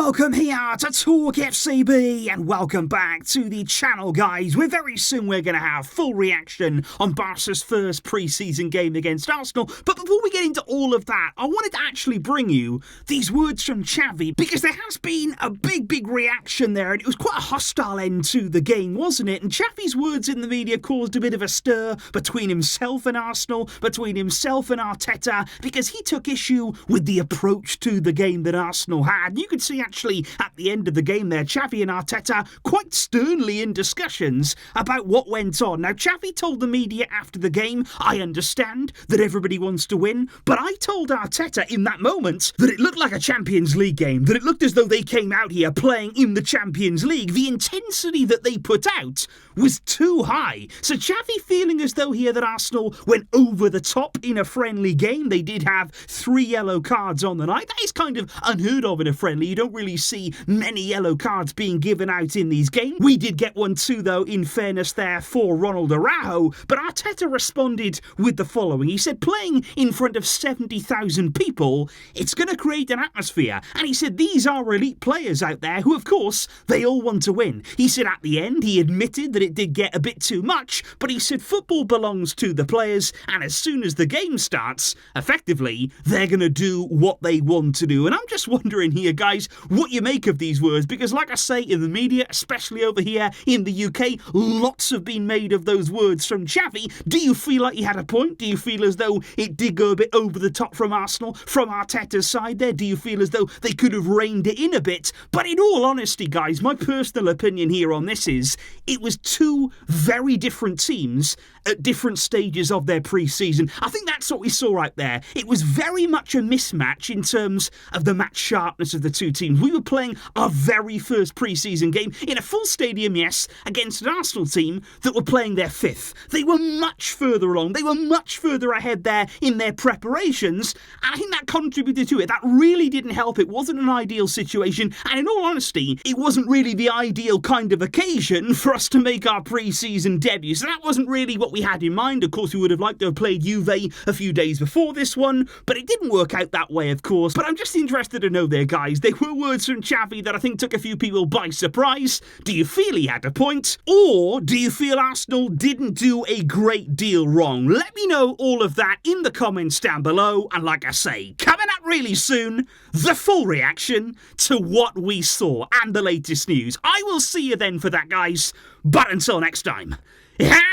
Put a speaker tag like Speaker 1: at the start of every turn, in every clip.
Speaker 1: Welcome here to TalkFCB and welcome back to the channel, guys. Very soon we're going to have full reaction on Barca's first pre-season game against Arsenal. But before we get into all of that, I wanted to actually bring you these words from Xavi, because there has been a big reaction there, and it was quite a hostile end to the game, wasn't it? And Xavi's words in the media caused a bit of a stir between himself and Arsenal, between himself and Arteta, because he took issue with the approach to the game that Arsenal had. You could see actually at the end of the game there, Xavi and Arteta quite sternly in discussions about what went on. Now, Xavi told the media after the game, I understand that everybody wants to win, but I told Arteta in that moment that it looked like a Champions League game, that it looked as though they came out here playing in the Champions League. The intensity that they put out was too high. So Xavi feeling as though here that Arsenal went over the top in a friendly game. They did have 3 yellow cards on the night. That is kind of unheard of in a friendly. You don't really see many yellow cards being given out in these games. We did get one too, though, in fairness there for Ronald Araujo, but Arteta responded with the following. He said, playing in front of 70,000 people, it's going to create an atmosphere. And he said, these are elite players out there who, of course, they all want to win. He said at the end, he admitted that it did get a bit too much, but he said football belongs to the players, and as soon as the game starts, effectively, they're going to do what they want to do. And I'm just wondering here, guys, what you make of these words, because like I say, in the media, especially over here in the UK, lots have been made of those words from Xavi. Do you feel like he had a point? Do you feel as though it did go a bit over the top from Arsenal, from Arteta's side there? Do you feel as though they could have reined it in a bit? But in all honesty, guys, my personal opinion here on this is it was 2 very different teams at different stages of their pre-season. I think that's what we saw right there. It was very much a mismatch in terms of the match sharpness of the 2 teams. We were playing our very first pre-season game in a full stadium, yes, against an Arsenal team that were playing their 5th. They were much further along. They were much further ahead there in their preparations, and I think that contributed to it. That really didn't help. It wasn't an ideal situation, and in all honesty, it wasn't really the ideal kind of occasion for us to make our pre-season debut. So that wasn't really what we had in mind. Of course, we would have liked to have played Juve a few days before this one, but it didn't work out that way, of course. But I'm just interested to know there, guys. There were words from Xavi that I think took a few people by surprise. Do you feel he had a point? Or do you feel Arsenal didn't do a great deal wrong? Let me know all of that in the comments down below. And like I say, coming up really soon, the full reaction to what we saw and the latest news. I will see you then for that, guys. But until next time,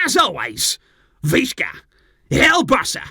Speaker 1: as always, Visca El Barça.